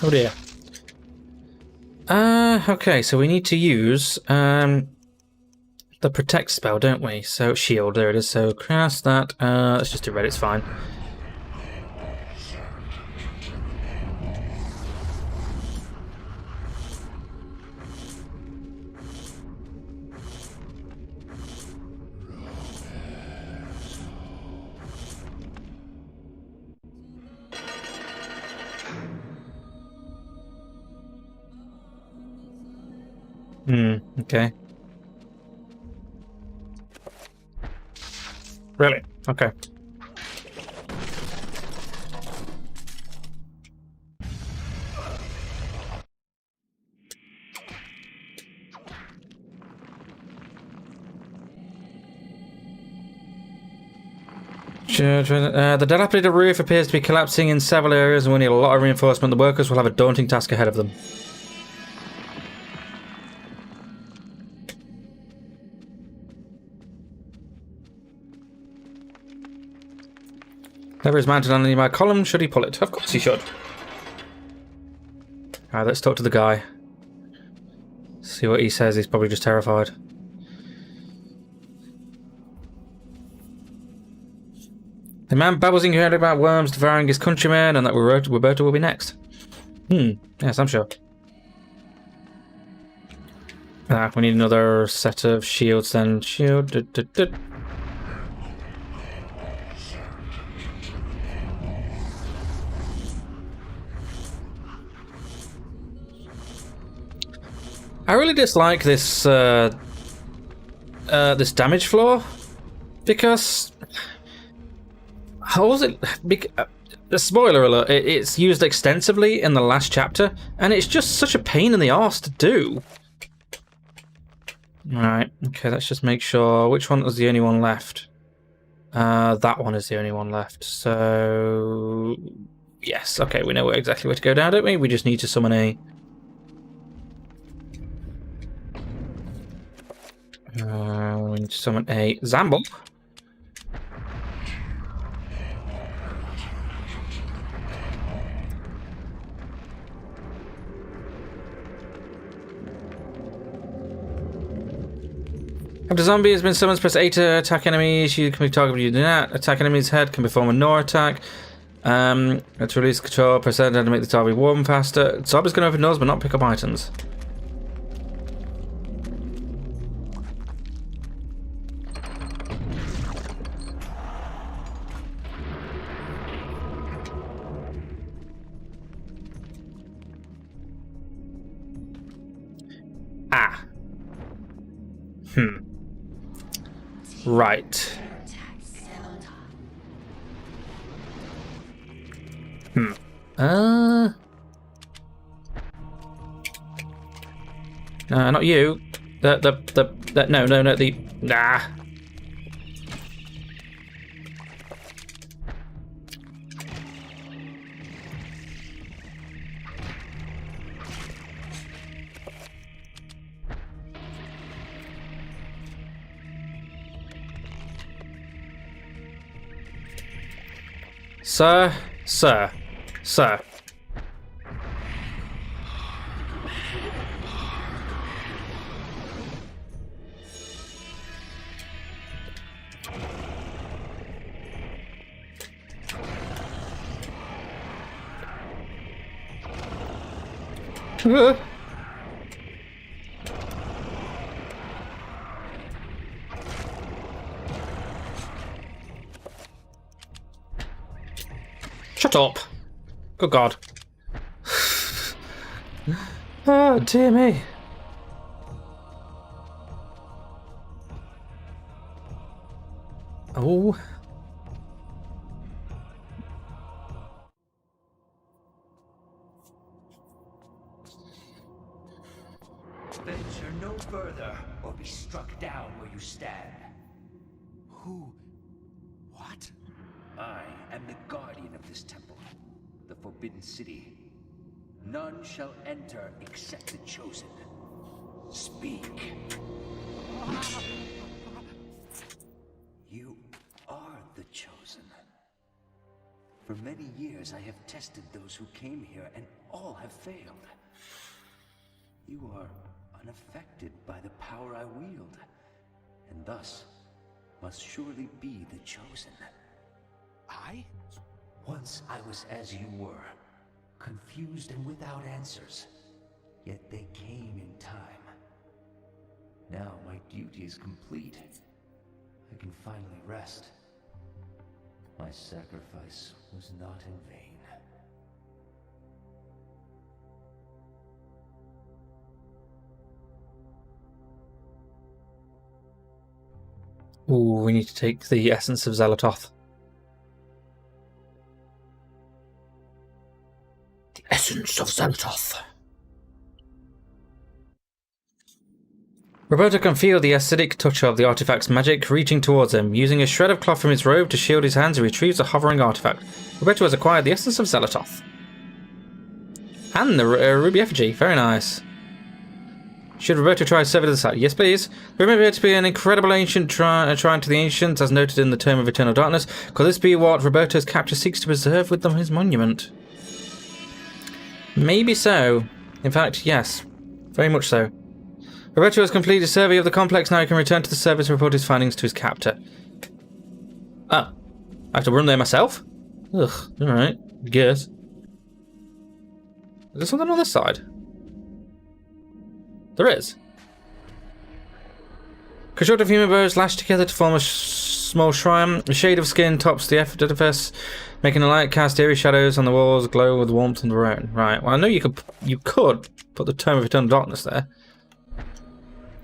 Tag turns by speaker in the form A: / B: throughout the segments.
A: Oh dear. Okay, so we need to use the protect spell, don't we? So shield, there it is. So cast that. Let's just do red, it's fine. Okay. Really? Okay. The dilapidated roof appears to be collapsing in several areas and we need a lot of reinforcement. The workers will have a daunting task ahead of them. Lever is mounted on my column. Should he pull it? Of course he should. Alright, let's talk to the guy. See what he says. He's probably just terrified. The man babbles incoherently about worms devouring his countrymen and that Roberto will be next. Yes, I'm sure. We need another set of shields then. Shield. I really dislike this this damage floor because how was it? Spoiler alert! It's used extensively in the last chapter, and it's just such a pain in the arse to do. Right. Okay. Let's just make sure which one was the only one left. That one is the only one left. So yes. Okay. We know exactly where to go down, don't we? We just need to summon a. We need to summon a Zamble. After zombie has been summoned, press A to attack enemies. You can be targeted. You do not attack enemy's head. Can perform a Nor attack. To release control, press A to make the target warm faster. Zombies can open doors but not pick up items. Right. Not you. No, nah. Sir. Shut up. Good God. Oh, dear me. Oh.
B: Venture no further or be struck down where you stand.
C: Who? What?
B: I am the guardian of this temple, the Forbidden City. None shall enter except the chosen. Speak. You are the chosen. For many years I have tested those who came here, and all have failed. You are unaffected by the power I wield, and thus must surely be the chosen.
C: I?
B: Once I was as you were, confused and without answers. Yet they came in time. Now my duty is complete. I can finally rest. My sacrifice was not in vain.
A: Ooh, we need to take the essence of Xelatoth. The essence of Xelatoth. Roberto can feel the acidic touch of the artifact's magic reaching towards him. Using a shred of cloth from his robe to shield his hands, he retrieves the hovering artifact. Roberto has acquired the essence of Xelatoth. And the ruby effigy. Very nice. Should Roberto try to serve it to the side? Yes, please. Remember it to be an incredible ancient shrine to the ancients, as noted in the Tome of Eternal Darkness. Could this be what Roberto's capture seeks to preserve with them his monument? Maybe so. In fact, yes. Very much so. Roberto has completed a survey of the complex. Now he can return to the service and report his findings to his captor. Oh. I have to run there myself? Ugh. Alright. Guess. Is there something on this side? There is. Constructive human bows lashed together to form a small shrine. A shade of skin tops the edifice, making a light cast eerie shadows on the walls glow with warmth and their own. Right. Well, I know you could put the Tome of Eternal Darkness there,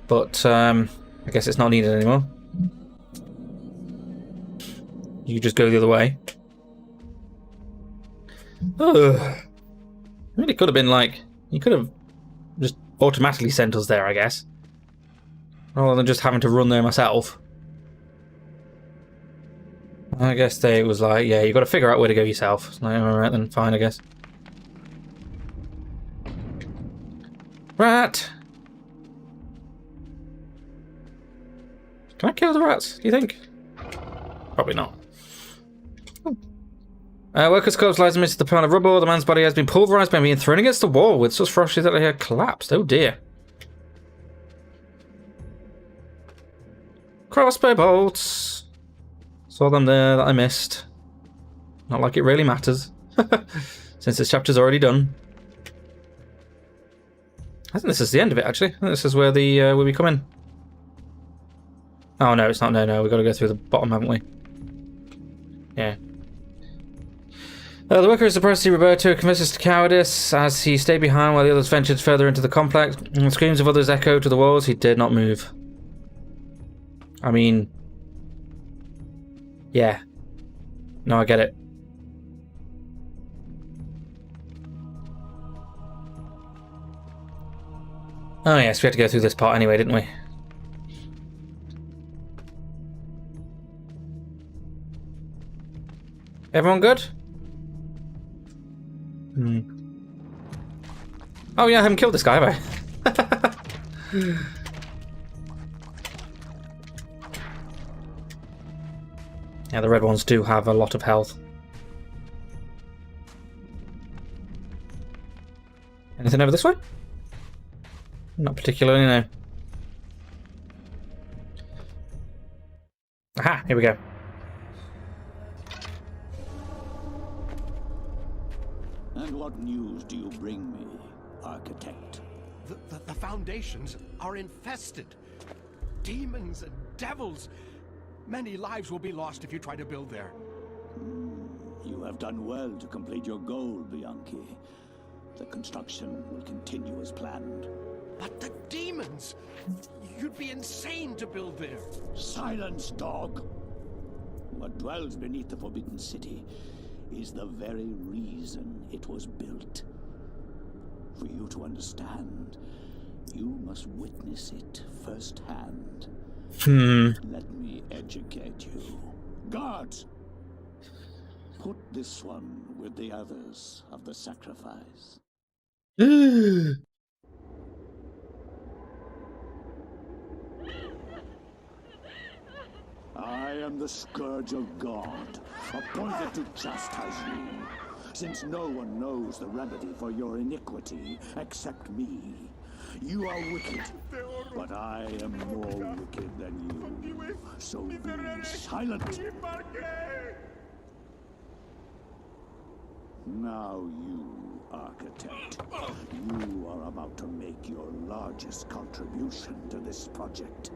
A: but I guess it's not needed anymore. You just go the other way. Ugh. Really could have been like, you could have just automatically sent us there, I guess, rather than just having to run there myself. I guess they was like, yeah, you got to figure out where to go yourself. It's like, all right then, fine, I guess. Rat. Can I kill the rats? Do you think? Probably not. Workers' corpse lies amidst the pile of rubble. The man's body has been pulverized by being thrown against the wall with such ferocity that he had collapsed. Oh dear. Crossbow bolts. Saw them there that I missed. Not like it really matters. Since this chapter's already done. I think this is the end of it, actually. I think this is where the where we come in. Oh no, it's not. No, we've got to go through the bottom, haven't we? Yeah. The worker is suppressed to Roberto, confesses to cowardice as he stayed behind while the others ventured further into the complex. And the screams of others echoed to the walls. He dared not move. I mean, yeah. No, I get it. Oh yes, we had to go through this part anyway, didn't we? Everyone good? Oh yeah, I haven't killed this guy, have I? Yeah, the red ones do have a lot of health. Anything over this way? Not particularly, no. Aha, here we go.
D: And what news do you bring me, Architect?
C: The foundations are infested. Demons and devils. Many lives will be lost if you try to build there.
D: You have done well to complete your goal, Bianchi. The construction will continue as planned.
C: But the demons! You'd be insane to build there.
D: Silence, dog! What dwells beneath the Forbidden City is the very reason it was built. For you to understand, you must witness it firsthand. Let me educate you. Guards! Put this one with the others of the sacrifice. I am the Scourge of God, appointed to chastise you, since no one knows the remedy for your iniquity except me. You are wicked, but I am more wicked than you. So be silent. Now you, Architect, you are about to make your largest contribution to this project.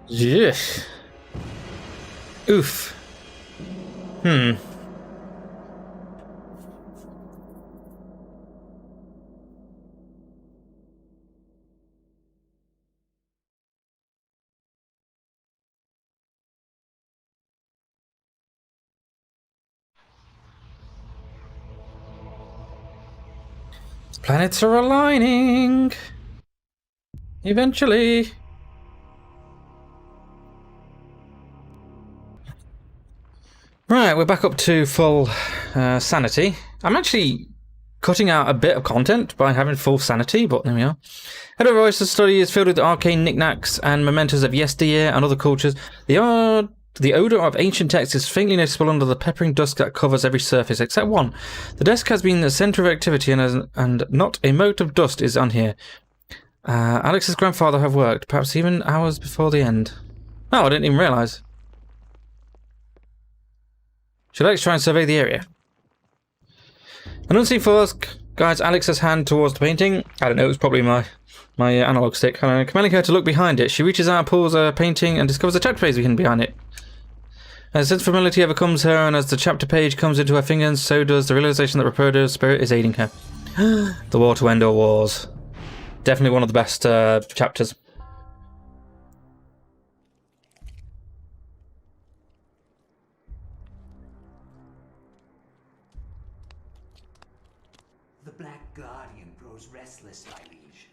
A: Yes. Oof. Planets are aligning. Eventually. Right, we're back up to full sanity. I'm actually cutting out a bit of content by having full sanity, but there we are. Head of Voice Study is filled with arcane knickknacks and mementos of yesteryear and other cultures. The odour of ancient texts is faintly noticeable under the peppering dust that covers every surface, except one. The desk has been the centre of activity and not a mote of dust is on here. Alex's grandfather have worked, perhaps even hours before the end. Oh, I didn't even realise. Should Alex try and survey the area? An unseen force guides Alex's hand towards the painting. I don't know, it was probably my analog stick. Commanding her to look behind it, she reaches out, pulls a painting, and discovers a chapter page hidden behind it. As a sense of familiarity overcomes her, and as the chapter page comes into her fingers, so does the realization that Rapoda's spirit is aiding her. The War to End All Wars. Definitely one of the best chapters.
B: The Black Guardian grows restless, my liege.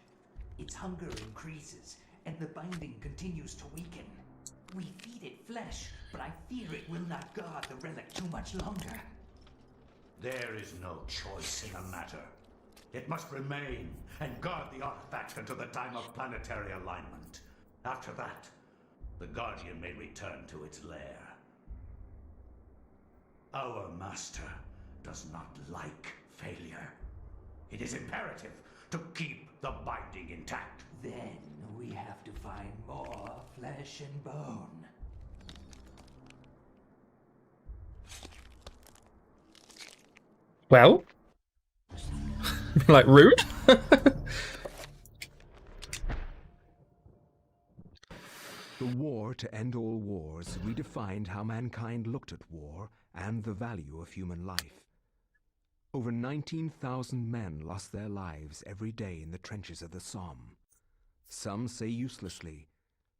B: Its hunger increases, and the binding continues to weaken. We feed it flesh, but I fear it will not guard the relic too much longer.
E: There is no choice in the matter. It must remain and guard the artifact until the time of planetary alignment. After that, the Guardian may return to its lair. Our master does not like failure. It is imperative to keep the binding intact.
B: Then we have to find more flesh and bone.
A: Well? Like, rude?
C: The war to end all wars redefined how mankind looked at war and the value of human life. Over 19,000 men lost their lives every day in the trenches of the Somme. Some say uselessly,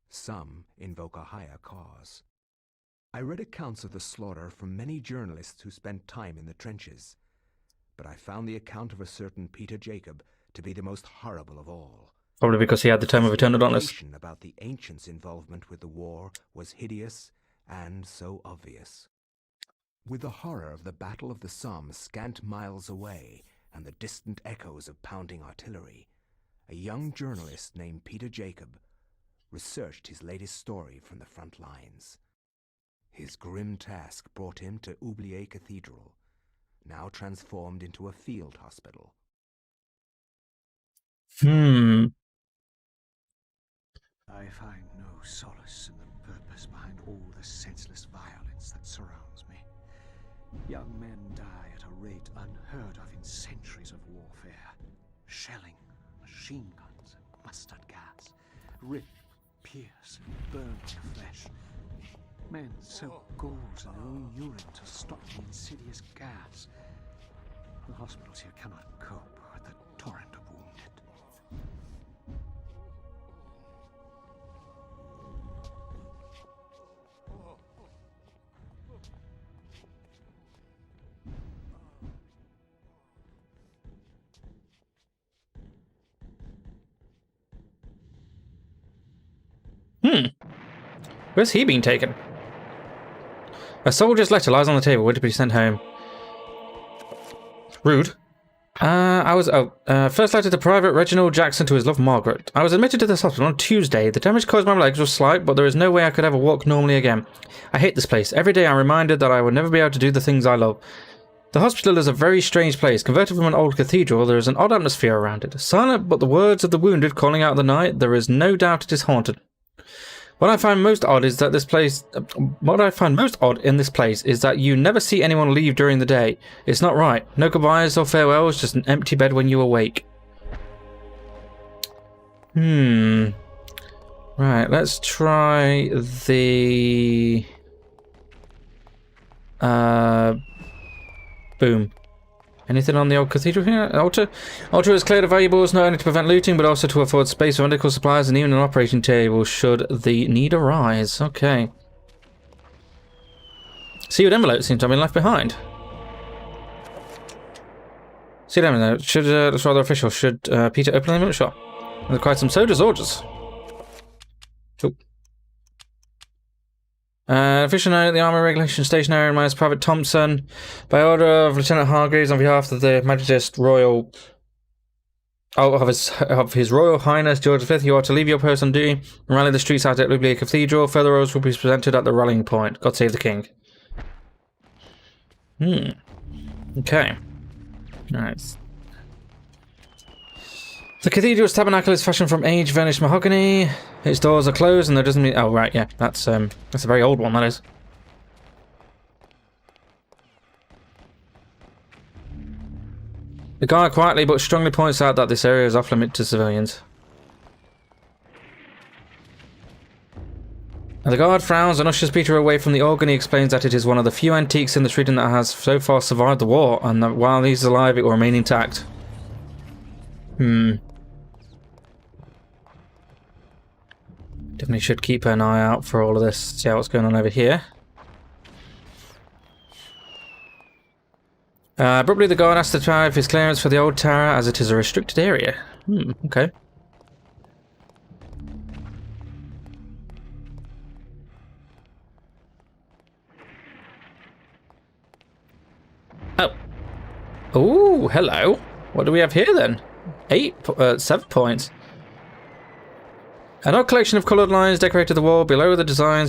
C: some invoke a higher cause. I read accounts of the slaughter from many journalists who spent time in the trenches, but I found the account of a certain Peter Jacob to be the most horrible of all.
A: Probably because he had the Tome of Eternal Darkness.
C: The information about the ancients' involvement with the war was hideous and so obvious. With the horror of the Battle of the Somme scant miles away and the distant echoes of pounding artillery, a young journalist named Peter Jacob researched his latest story from the front lines. His grim task brought him to Oubliette Cathedral, now transformed into a field hospital.
F: I find no solace in the purpose behind all the senseless violence that surrounds me. Young men die at a rate unheard of in centuries of warfare. Shelling, machine guns, and mustard gas rip, pierce, and burn their flesh. Men soak gauze in their own urine to stop the insidious gas. The hospitals here cannot cope with the torrent of wounded.
A: Where's he being taken? A soldier's letter lies on the table, waiting to be sent home. Rude. First letter to Private Reginald Jackson to his love Margaret. I was admitted to this hospital on Tuesday. The damage caused by my legs was slight, but there is no way I could ever walk normally again. I hate this place. Every day I'm reminded that I will never be able to do the things I love. The hospital is a very strange place. Converted from an old cathedral, there is an odd atmosphere around it. Silent but the words of the wounded calling out the night, there is no doubt it is haunted. What I find most odd in this place is that you never see anyone leave during the day. It's not right. No goodbyes or farewells, just an empty bed when you awake. Right, let's try the... Boom. Anything on the old cathedral here? Altar? Altar is cleared of valuables not only to prevent looting, but also to afford space for medical supplies and even an operating table should the need arise. Okay. Sealed envelope seems to have been left behind. Sealed envelope. That's rather official. Should Peter open the envelope? Sure. There's quite some sodas orders. Cool. Official note, the Army Regulation Stationary minus Private Thompson, by order of Lieutenant Hargreaves on behalf of the Majesty Royal... of His Royal Highness George V, you are to leave your post on duty and rally the streets out at Lublin Cathedral. Further orders will be presented at the rallying point. God save the King. Okay. Nice. The cathedral's tabernacle is fashioned from age-vanished mahogany. Its doors are closed and there doesn't mean... Oh, right, yeah. That's a very old one, that is. The guard quietly but strongly points out that this area is off-limit to civilians. And the guard frowns and ushers Peter away from the organ. He explains that it is one of the few antiques in the region that has so far survived the war, and that while he's alive it will remain intact. Definitely should keep an eye out for all of this. See what's going on over here. Abruptly, the guard asks the try of his clearance for the old tower, as it is a restricted area. Okay. Oh. Ooh, hello. What do we have here then? 7 points. An odd collection of coloured lines decorated the wall. Below the design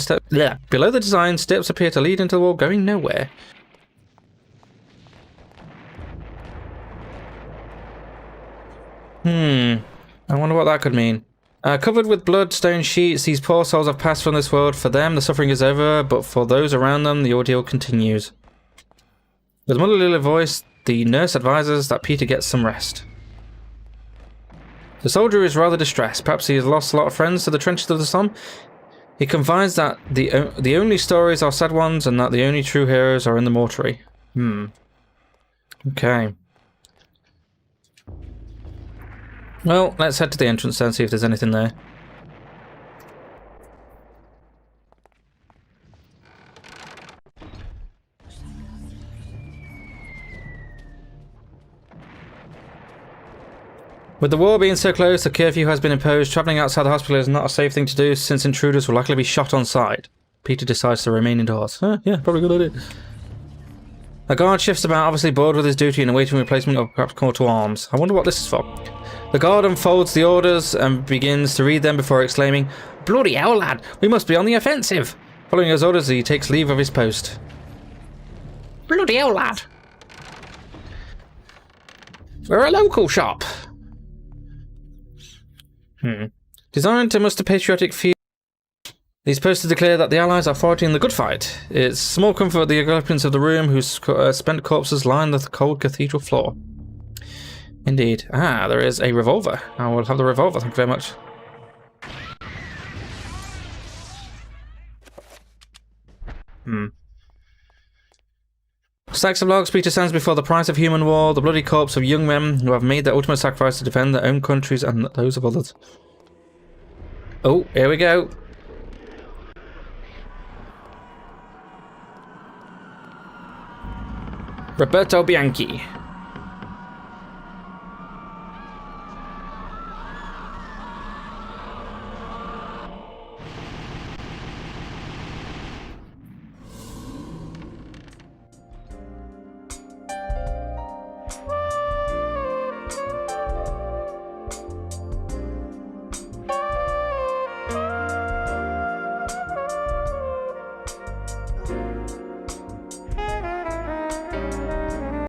A: steps appear to lead into the wall, going nowhere. I wonder what that could mean. Covered with blood, stone sheets, these poor souls have passed from this world. For them, the suffering is over, but for those around them, the ordeal continues. With a motherly voice, the nurse advises that Peter gets some rest. The soldier is rather distressed. Perhaps he has lost a lot of friends to the trenches of the Somme. He confides that the only stories are sad ones and that the only true heroes are in the mortuary. Okay. Well, let's head to the entrance then, see if there's anything there. With the war being so close, the curfew has been imposed. Travelling outside the hospital is not a safe thing to do, since intruders will likely be shot on sight. Peter decides to remain indoors. Yeah, probably a good idea. A guard shifts about, obviously bored with his duty and awaiting replacement or perhaps call to arms. I wonder what this is for. The guard unfolds the orders and begins to read them before exclaiming, "Bloody hell, lad! We must be on the offensive!" Following his orders, he takes leave of his post. Bloody hell, lad! We're a local shop. Designed to muster patriotic feel, these posters declare that the Allies are fighting the good fight. It's small comfort the occupants of the room whose spent corpses line the cold cathedral floor. Indeed. There is a revolver. I will have the revolver, thank you very much. Stacks of logs, Peter stands before the price of human war, the bloody corpse of young men who have made their ultimate sacrifice to defend their own countries and those of others. Oh, here we go. Roberto Bianchi.